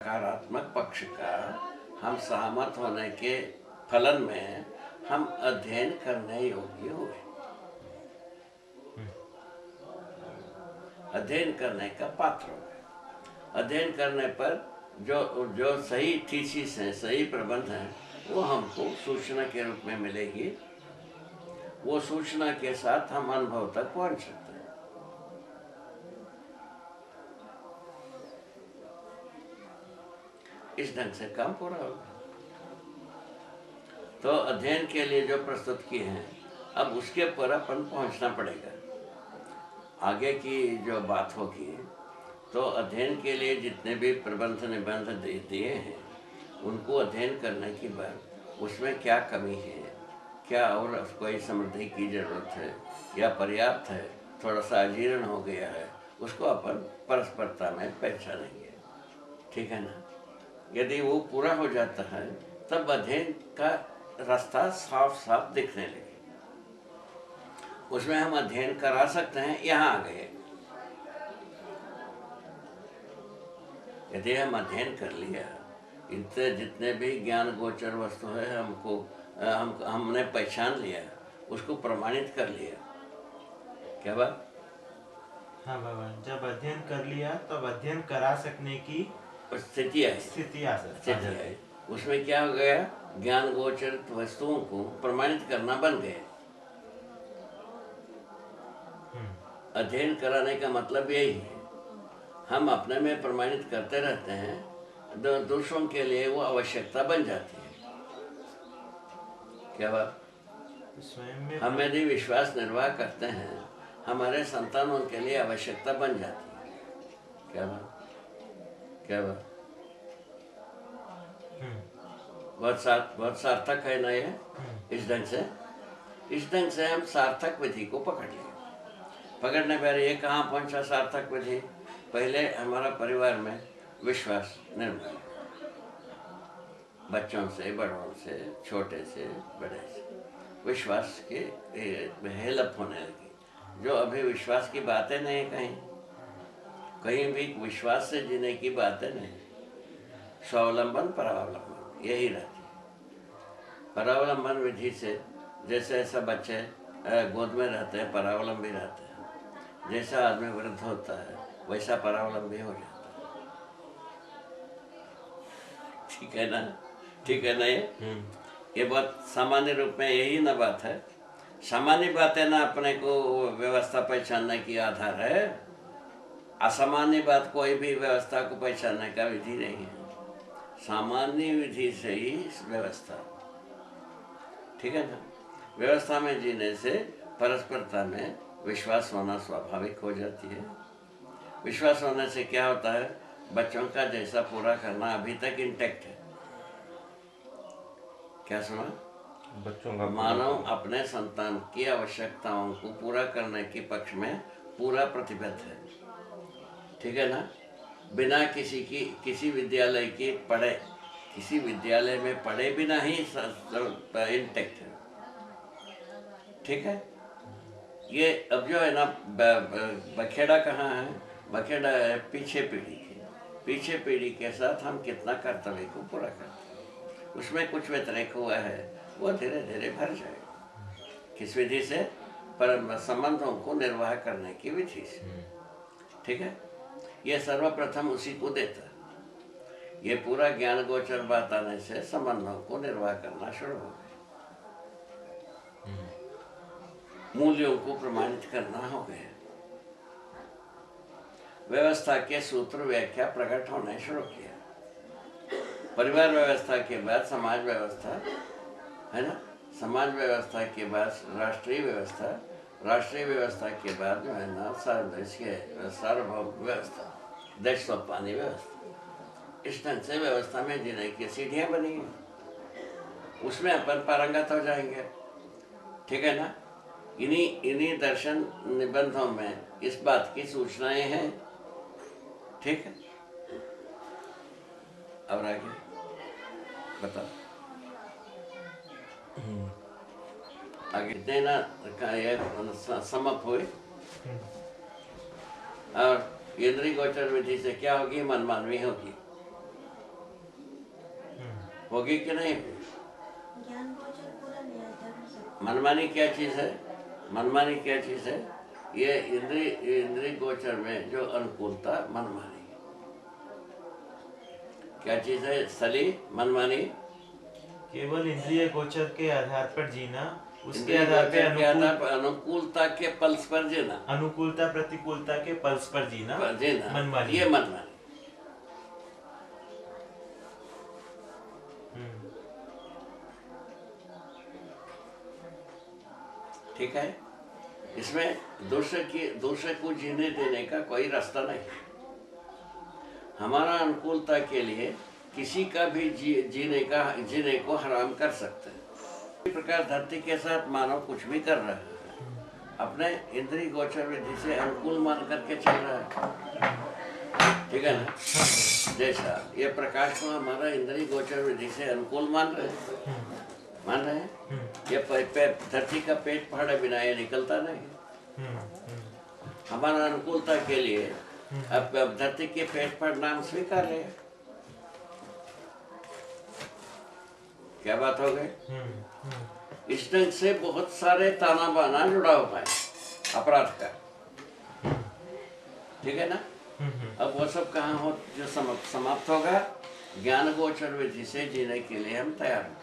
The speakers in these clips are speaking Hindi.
नकारात्मक पक्ष का हम सहमत होने के फलन में हम अध्ययन करने योग्य हुए, अध्ययन करने का पात्र हो गए। अध्ययन करने पर जो जो सही थीसिस है, सही प्रबंध है, वो हमको सूचना के रूप में मिलेगी। वो सूचना के साथ हम अनुभव तक पहुंच सकते हैं। इस ढंग से काम पूरा होगा। तो अध्ययन के लिए जो प्रस्तुत किए हैं, अब उसके ऊपर अपन पहुंचना पड़ेगा। आगे की जो बात होगी, तो अध्ययन के लिए जितने भी प्रबंध निबंध दिए हैं, उनको अध्ययन करने के बाद उसमें क्या कमी है, क्या और कोई समृद्धि की जरूरत है या पर्याप्त है, थोड़ा सा अजीर्ण हो गया है, उसको अपन परस्परता में पहचानेंगे। ठीक है ना? यदि वो पूरा हो जाता है, तब अध्ययन का रास्ता साफ साफ दिखने लगे। उसमें हम अध्ययन करा सकते हैं। यहाँ आ गए, यदि हम अध्ययन कर लिया, इनसे जितने भी ज्ञान गोचर वस्तु है हमने पहचान लिया, उसको प्रमाणित कर लिया। क्या बात? हाँ भगवान, जब अध्ययन कर लिया तब अध्ययन करा सकने की स्थिति आ सकती है। उसमें क्या हो गया? ज्ञान गोचर वस्तुओं को प्रमाणित करना बन गए। अध्ययन कराने का मतलब यही है, हम अपने में प्रमाणित करते रहते हैं, दूसरों के लिए वो आवश्यकता बन जाती है। क्या बात? हम यदि विश्वास निर्वाह करते हैं, हमारे संतानों के लिए आवश्यकता बन जाती है। क्या बात? क्या बात? बहुत सार्थक है ना ये? इस ढंग से हम सार्थक विधि को पकड़ लिए। पकड़ने पर ये कहाँ पहुंचा सार्थक विधि? पहले हमारा परिवार में विश्वास निर्माण, बच्चों से, बड़ों से, छोटे से, बड़े से विश्वास के हेल्प होने लगी। जो अभी विश्वास की बातें नहीं, कहीं भी विश्वास से जीने की बातें नहीं। स्वावलंबन परावलंबन यही रहती है। परावलंबन विधि से जैसे ऐसा बच्चे गोद में रहते हैं, परावलंबी रहते हैं। जैसा आदमी वृद्ध होता है, वैसा परावलंबी हो जाता है। ठीक है ना? ठीक है ना? ये बहुत सामान्य रूप में यही ना बात है। सामान्य बातें ना अपने को व्यवस्था पहचानने की आधार है। असामान्य बात कोई भी व्यवस्था को पहचानने का विधि नहीं है। सामान्य विधि से ही व्यवस्था। ठीक है ना? व्यवस्था में जीने से परस्परता में विश्वास होना स्वाभाविक हो जाती है। विश्वास होने से क्या होता है? बच्चों का जैसा पूरा करना अभी तक इंटैक्ट है। क्या सुना? बच्चों का मानव अपने संतान की आवश्यकताओं को पूरा करने के पक्ष में पूरा प्रतिबद्ध है। ठीक है ना? बिना किसी विद्यालय की पढ़े, किसी विद्यालय में पढ़े बिना ही इंटैक्ट है। ठीक है? ये अब जो है ना, बखेड़ा कहाँ है? बखेड़ा है पीछे पीढ़ी के। पीछे पीढ़ी के साथ हम कितना कर्तव्य को पूरा करते हैं, उसमें कुछ व्यतिरेक हुआ है, वो धीरे धीरे भर जाएगा। किस विधि से? पर संबंधों को निर्वाह करने की विधि से। ठीक है? ये सर्वप्रथम उसी को देता है। ये पूरा ज्ञान गोचर बात आने से संबंधों को निर्वाह करना शुरू हो गया। मूल्यों को प्रमाणित करना हो गया। व्यवस्था के सूत्र व्याख्या प्रकट होने शुरू किया। परिवार व्यवस्था के बाद समाज व्यवस्था है ना? समाज व्यवस्था के बाद राष्ट्रीय व्यवस्था, राष्ट्रीय व्यवस्था के बाद जो है ना सार्वभौम व्यवस्था, देश स्वाभिमानी व्यवस्था। इस ढंग से व्यवस्था में जीने की सीढ़ियाँ बनी हैं, उसमें अपन पारंगत हो जाएंगे। ठीक है ना? इन्हीं दर्शन निबंधों में इस बात की सूचनाएं हैं। ठीक है? अब आगे बताओ। आगे देना समाप्त हुए। और इंद्रिय गोचर विधि से क्या होगी? मनमानवी होगी। होगी कि नहीं? ज्ञान गोचर पूरा नहीं है, धर्म से। मनमानी क्या चीज है? मनमानी क्या चीज है? ये इंद्रिय गोचर में जो अनुकूलता मनमानी क्या चीज है? स्थली मनमानी केवल इंद्रिय गोचर के आधार पर जीना, उसके इंद्रिय आधार पे गोचर के आधार पर अनुकूलता के पल्स पर जीना, अनुकूलता प्रतिकूलता के पल्स पर जीना, मनमानी। ये मनमानी। ठीक है, इसमें दूसरे को जीने देने का कोई रास्ता नहीं। हमारा अनुकूलता के लिए किसी का भी जीने को हराम कर सकते हैं। इसी प्रकार धरती के साथ मानव कुछ भी कर रहा है, अपने इंद्रिय गोचर विधि से अनुकूल मान करके चल रहा है। ठीक है ना? जैसा ये प्रकाश को हमारा इंद्रिय गोचर विधि से अनुकूल मान रहे हैं। ये धरती का पेट फाड़े बिना ये निकलता नहीं। हमारा अनुकूलता के लिए अब धरती के पेट पर नाम स्वीकार है। क्या बात हो गई? इस ढंग से बहुत सारे ताना बाना जुड़ा हुआ है अपराध का। ठीक है ना? अब वो सब कहाँ हो जो समाप्त होगा? ज्ञान गोचर विधि से जीने के लिए हम तैयार हैं।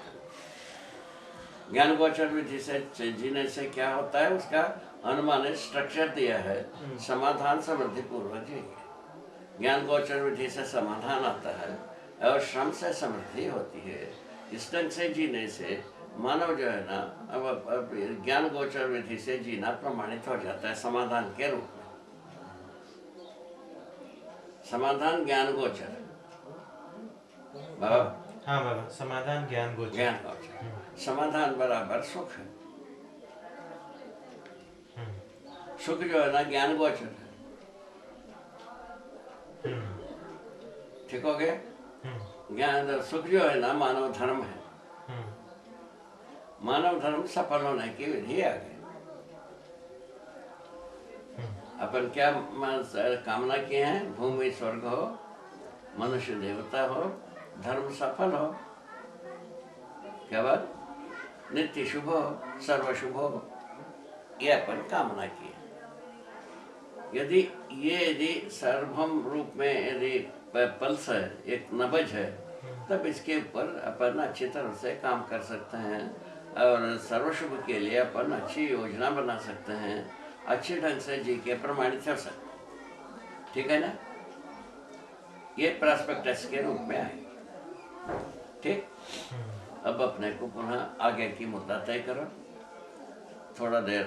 ज्ञान गोचर विधि से जीने से क्या होता है? उसका अनुमानित स्ट्रक्चर दिया है, समाधान समृद्धि पूर्वक जिएंगे। ज्ञान गोचर विधि से समाधान आता है और श्रम से समृद्धि होती है। इस ढंग से जीने से मानव जो है ना, अब ज्ञान गोचर विधि से जीना प्रमाणित हो जाता है समाधान के रूप में। समाधान ज्ञान गोचर बाबा। हाँ बाबा, समाधान ज्ञान गोचर। ज्ञान गोचर समाधान बराबर सुख है। सुख जो है ना ज्ञान गोचर है। ठीक हो गया? ज्ञान सुख जो है ना मानव धर्म है। मानव धर्म सफल होने की विधि आ गई। अपन क्या कामना किए हैं? भूमि स्वर्ग हो, मनुष्य देवता हो, धर्म सफल हो। क्या बात? नित्य शुभ हो, सर्व शुभ हो, ये अपन कामना की। यदि सर्वभौम रूप में यदि पल्स है, एक नब्ज है, तब इसके ऊपर अपन अच्छी तरह से काम कर सकते हैं और सर्वशुभ के लिए अपन अच्छी योजना बना सकते हैं, अच्छे ढंग से जी के प्रमाणित कर सकते हैं। ठीक है ना? ये प्रॉस्पेक्टस के रूप में आए। ठीक, अब अपने को पुनः आगे की मुद्दा तय करो। थोड़ा देर